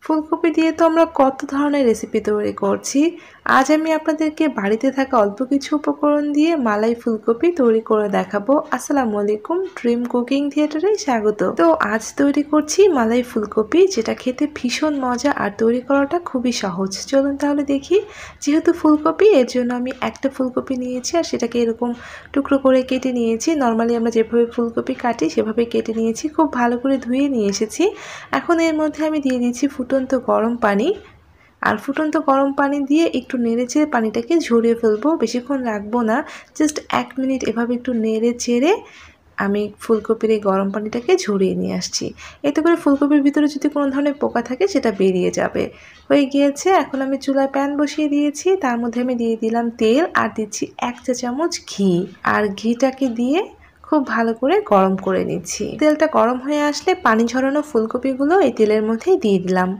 ফুলকপি দিয়ে তো আমরা কত ধরনের রেসিপি তৈরি করছি। আজ আমি আপনাদেরকে বাড়িতে থাকা অল্প কিছু উপকরণ দিয়ে মালাই ফুলকপি তৈরি করে দেখাবো। আসসালামু আলাইকুম, ড্রিম কুকিং থিয়েটারে স্বাগত। তো আজ তৈরি করছি মালাই ফুলকপি, যেটা খেতে ভীষণ মজা আর তৈরি করাটা খুবই সহজ। চলুন তাহলে দেখি। যেহেতু ফুলকপি, এর জন্য আমি একটা ফুলকপি নিয়েছি আর সেটাকে এরকম টুকরো করে কেটে নিয়েছি। নর্মালি আমরা যেভাবে ফুলকপি কাটি সেভাবে কেটে নিয়েছি, খুব ভালো করে ধুয়ে নিয়ে এসেছি। এখন এর মধ্যে আমি দিয়ে দিচ্ছি ফুটন্ত গরম পানি। আর ফুটন্ত গরম পানি দিয়ে একটু নেড়ে চেড়ে পানিটাকে ঝরিয়ে ফেলবো, বেশিক্ষণ রাখবো না, জাস্ট 1 মিনিট এভাবে একটু নেড়ে চেড়ে আমি ফুলকপির এই গরম পানিটাকে ঝরিয়ে নিয়ে আসছি। এতে করে ফুলকপির ভিতরে যদি কোনো ধরনের পোকা থাকে সেটা বেরিয়ে যাবে। হয়ে গিয়েছে। এখন আমি চুলায় প্যান বসিয়ে দিয়েছি, তার মধ্যে আমি দিয়ে দিলাম তেল আর দিচ্ছি 1 চা চামচ ঘি। আর ঘিটাকে দিয়ে খুব ভালো করে গরম করে নিচ্ছি। তেলটা গরম হয়ে আসলে পানি ঝরানো ফুলকপিগুলো এই তেলের মধ্যেই দিয়ে দিলাম।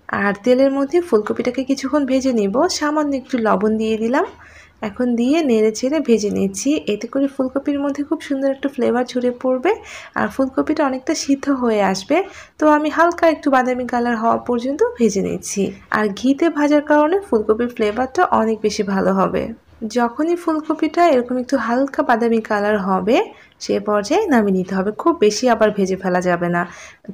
আর তেলের মধ্যে ফুলকপিটাকে কিছুক্ষণ ভেজে নিব। সামান্য একটু লবণ দিয়ে দিলাম। এখন দিয়ে নেড়ে চেড়ে ভেজে নিচ্ছি। এতে করে ফুলকপির মধ্যে খুব সুন্দর একটা ফ্লেভার ছড়িয়ে পড়বে আর ফুলকপিটা অনেকটা সিদ্ধ হয়ে আসবে। তো আমি হালকা একটু বাদামি কালার হওয়া পর্যন্ত ভেজে নিচ্ছি। আর ঘিতে ভাজার কারণে ফুলকপির ফ্লেভারটা অনেক বেশি ভালো হবে। যখনই ফুলকপিটা এরকম একটু হালকা বাদামি কালার হবে, সে পর্যায়ে নামিয়ে নিতে হবে। খুব বেশি আবার ভেজে ফেলা যাবে না।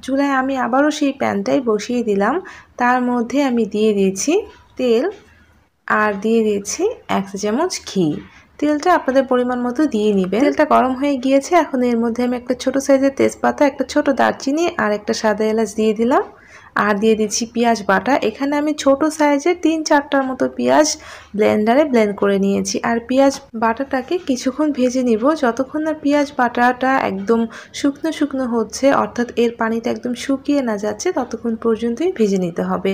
চুলায় আমি আবারও সেই প্যানটাই বসিয়ে দিলাম। তার মধ্যে আমি দিয়ে দিয়েছি তেল আর দিয়ে দিয়েছি 1 চা চামচ ঘি। তেলটা আপনাদের পরিমাণ মতো দিয়ে নেবেন। তেলটা গরম হয়ে গিয়েছে। এখন এর মধ্যে আমি একটা ছোট সাইজের তেজপাতা, একটা ছোট দারচিনি আর একটা সাদা এলাচ দিয়ে দিলাম। আর দিয়ে দিচ্ছি পেঁয়াজ বাটা। এখানে আমি ছোট সাইজের 3-4টার মতো পেঁয়াজ ব্লেন্ডারে ব্লেন্ড করে নিয়েছি। আর পেঁয়াজ বাটাটাকে কিছুক্ষণ ভেজে নিব, যতক্ষণ না পেঁয়াজ বাটাটা একদম শুকনো শুকনো হচ্ছে, অর্থাৎ এর পানিটা একদম শুকিয়ে না যাচ্ছে, ততক্ষণ পর্যন্তই ভেজে নিতে হবে।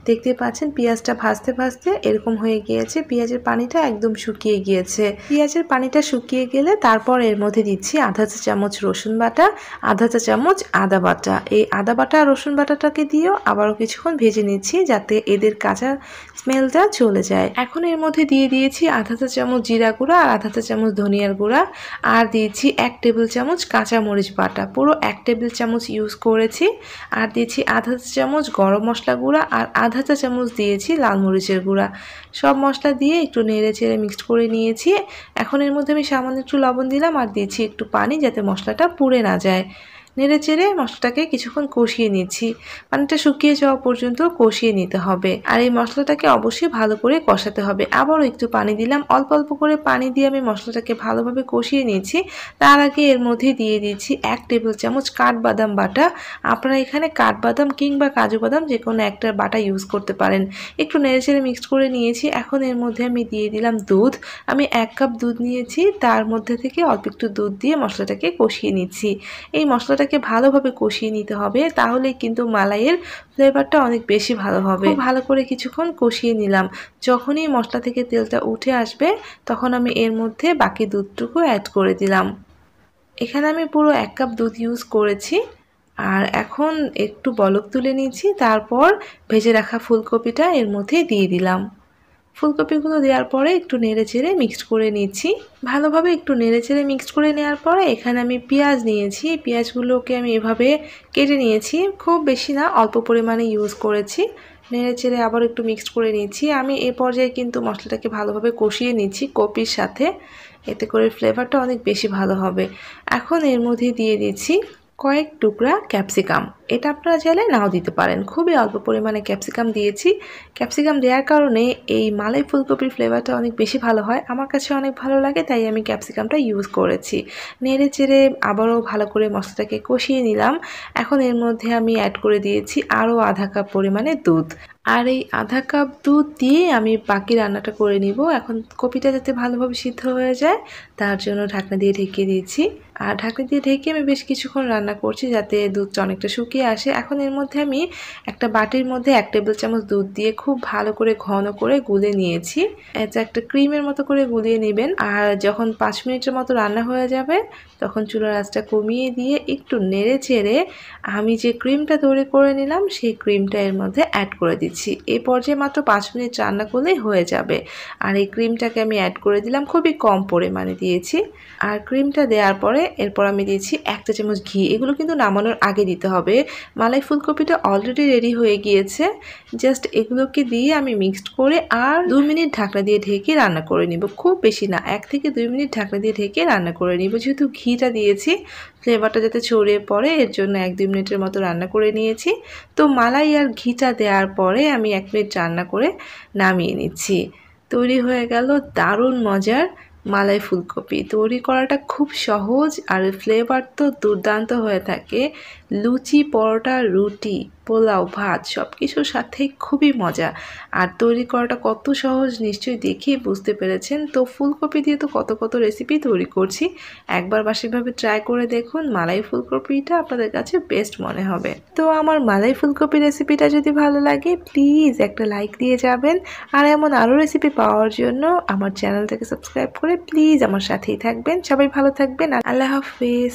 দেখতে পাচ্ছেন পেঁয়াজটা ভাজতে ভাজতে এরকম হয়ে গিয়েছে, পেঁয়াজের পানিটা একদম শুকিয়ে গিয়েছে। পেঁয়াজের পানিটা শুকিয়ে গেলে তারপর এর মধ্যে দিচ্ছি আধা চা চামচ রসুন বাটা, আধা চা চামচ আদা বাটা। এই আদা বাটা আর রসুন বাটাটাকে দিয়েও আবারও কিছুক্ষণ ভেজে নিচ্ছি, যাতে এদের কাঁচা স্মেলটা চলে যায়। এখন এর মধ্যে দিয়ে দিয়েছি আধা চা চামচ জিরা গুঁড়া আর আধা চা চামচ ধনিয়ার গুঁড়া। আর দিয়েছি 1 টেবিল চামচ কাঁচা মরিচ বাটা, পুরো 1 টেবিল চামচ ইউজ করেছি। আর দিয়েছি আধা চা চামচ গরম মশলা গুঁড়া আর আধা চা চামচ দিয়েছি লাল মরিচের গুঁড়া। সব মশলা দিয়ে একটু নেড়ে চেড়ে মিক্সড করে নিয়েছি। এখন এর মধ্যে আমি সামান্য একটু লবণ দিলাম আর দিয়েছি একটু পানি, যাতে মশলাটা পুড়ে না যায়। নেড়ে চেড়ে মশলাটাকে কিছুক্ষণ কষিয়ে নিচ্ছি। পানিটা শুকিয়ে যাওয়া পর্যন্ত কষিয়ে নিতে হবে। আর এই মশলাটাকে অবশ্যই ভালো করে কষাতে হবে। আবারও একটু পানি দিলাম, অল্প অল্প করে পানি দিয়ে আমি মশলাটাকে ভালোভাবে কষিয়ে নিয়েছি। তার আগে এর মধ্যে দিয়ে দিচ্ছি 1 টেবিল চামচ কাঠবাদাম বাটা। আপনারা এখানে কাঠবাদাম কিংবা কাজু বাদাম যে কোনো একটা বাটা ইউজ করতে পারেন। একটু নেড়ে চেড়ে মিক্সড করে নিয়েছি। এখন এর মধ্যে আমি দিয়ে দিলাম দুধ। আমি 1 কাপ দুধ নিয়েছি, তার মধ্যে থেকে অল্প একটু দুধ দিয়ে মশলাটাকে কষিয়ে নিচ্ছি। এই মশলাটাকে ভালোভাবে কষিয়ে নিতে হবে, তাহলে কিন্তু মালাইয়ের ফ্লেভারটা অনেক বেশি ভালো হবে। খুব ভালো করে কিছুক্ষণ কষিয়ে নিলাম। যখনই মশলা থেকে তেলটা উঠে আসবে, তখন আমি এর মধ্যে বাকি দুধটুকু অ্যাড করে দিলাম। এখানে আমি পুরো 1 কাপ দুধ ইউজ করেছি। আর এখন একটু বলক তুলে নিয়েছি, তারপর ভেজে রাখা ফুলকপিটা এর মধ্যে দিয়ে দিলাম। ফুলকপিগুলো দেওয়ার পরে একটু নেড়ে চেড়ে মিক্সড করে নিচ্ছি। ভালোভাবে একটু নেড়ে চেড়ে মিক্সড করে নেওয়ার পরে এখানে আমি পেঁয়াজ নিয়েছি। পেঁয়াজগুলোকে আমি এভাবে কেটে নিয়েছি, খুব বেশি না, অল্প পরিমাণে ইউজ করেছি। নেড়ে চেড়ে আবার একটু মিক্সড করে নিচ্ছি। আমি এ পর্যায়ে কিন্তু মশলাটাকে ভালোভাবে কষিয়ে নিচ্ছি কপির সাথে, এতে করে ফ্লেভারটা অনেক বেশি ভালো হবে। এখন এর মধ্যে দিয়ে দিচ্ছি কয়েক টুকরা ক্যাপসিকাম। এটা আপনারা চাইলে নাও দিতে পারেন। খুবই অল্প পরিমাণে ক্যাপসিকাম দিয়েছি। ক্যাপসিকাম দেওয়ার কারণে এই মালাই ফুলকপির ফ্লেভারটা অনেক বেশি ভালো হয়, আমার কাছে অনেক ভালো লাগে, তাই আমি ক্যাপসিকামটা ইউজ করেছি। নেড়ে চেড়ে আবারও ভালো করে মশলাটাকে কষিয়ে নিলাম। এখন এর মধ্যে আমি অ্যাড করে দিয়েছি আরও আধা কাপ পরিমাণে দুধ। আর এই আধা কাপ দুধ দিয়ে আমি বাকি রান্নাটা করে নিব। এখন কপিটা যাতে ভালোভাবে সিদ্ধ হয়ে যায়, তার জন্য ঢাকনা দিয়ে ঢেকে দিয়েছি। আর ঢাকনা দিয়ে ঢেকে আমি বেশ কিছুক্ষণ রান্না করছি, যাতে দুধটা অনেকটা শুকিয়ে আসে। এখন এর মধ্যে আমি একটা বাটির মধ্যে 1 টেবিল চামচ দুধ দিয়ে খুব ভালো করে ঘন করে গুলে নিয়েছি। এটা একটা ক্রিমের মতো করে গুলিয়ে নেবেন। আর যখন 5 মিনিটের মতো রান্না হয়ে যাবে, তখন চুলার আঁচটা কমিয়ে দিয়ে একটু নেড়ে চেড়ে আমি যে ক্রিমটা তৈরি করে নিলাম, সেই ক্রিমটা এর মধ্যে অ্যাড করে দিচ্ছি। নিচ্ছি। এই পর্যায়ে মাত্র 5 মিনিট রান্না করলেই হয়ে যাবে। আর এই ক্রিমটাকে আমি অ্যাড করে দিলাম, খুবই কম পরিমাণে দিয়েছি। আর ক্রিমটা দেওয়ার পরে এরপর আমি দিয়েছি 1 চা চামচ ঘি। এগুলো কিন্তু নামানোর আগে দিতে হবে। মালাই ফুলকপিটা অলরেডি রেডি হয়ে গিয়েছে। জাস্ট এগুলোকে দিয়ে আমি মিক্সড করে আর 2 মিনিট ঢাকনা দিয়ে ঢেকে রান্না করে নিব। খুব বেশি না, 1 থেকে 2 মিনিট ঢাকনা দিয়ে ঢেকে রান্না করে নিব। যেহেতু ঘিটা দিয়েছি ফ্লেভারটা যাতে ছড়িয়ে পড়ে এর জন্য 1-2 মিনিটের মতো রান্না করে নিয়েছি। তো মালাই আর ঘিটা দেওয়ার পরে আমি 1 মিনিট রান্না করে নামিয়ে নিচ্ছি। তৈরি হয়ে গেল দারুণ মজার মালাই ফুলকপি। তৈরি করাটা খুব সহজ আর ফ্লেভার তো দুর্দান্ত হয়ে থাকে। লুচি, পরোটা, রুটি, পোলাও, ভাত সব কিছুর সাথেই খুবই মজা। আর তৈরি করাটা কত সহজ নিশ্চয়ই দেখেই বুঝতে পেরেছেন। তো ফুলকপি দিয়ে তো কত রেসিপি তৈরি করছি, একবার বাসাভাবে ট্রাই করে দেখুন। মালাই ফুলকপিটা আপনাদের কাছে বেস্ট মনে হবে। তো আমার মালাই ফুলকপি রেসিপিটা যদি ভালো লাগে প্লিজ একটা লাইক দিয়ে যাবেন। আর এমন আরও রেসিপি পাওয়ার জন্য আমার চ্যানেলটাকে সাবস্ক্রাইব করে প্লিজ আমার সাথেই থাকবেন। সবাই ভালো থাকবেন। আল্লাহ হাফেজ।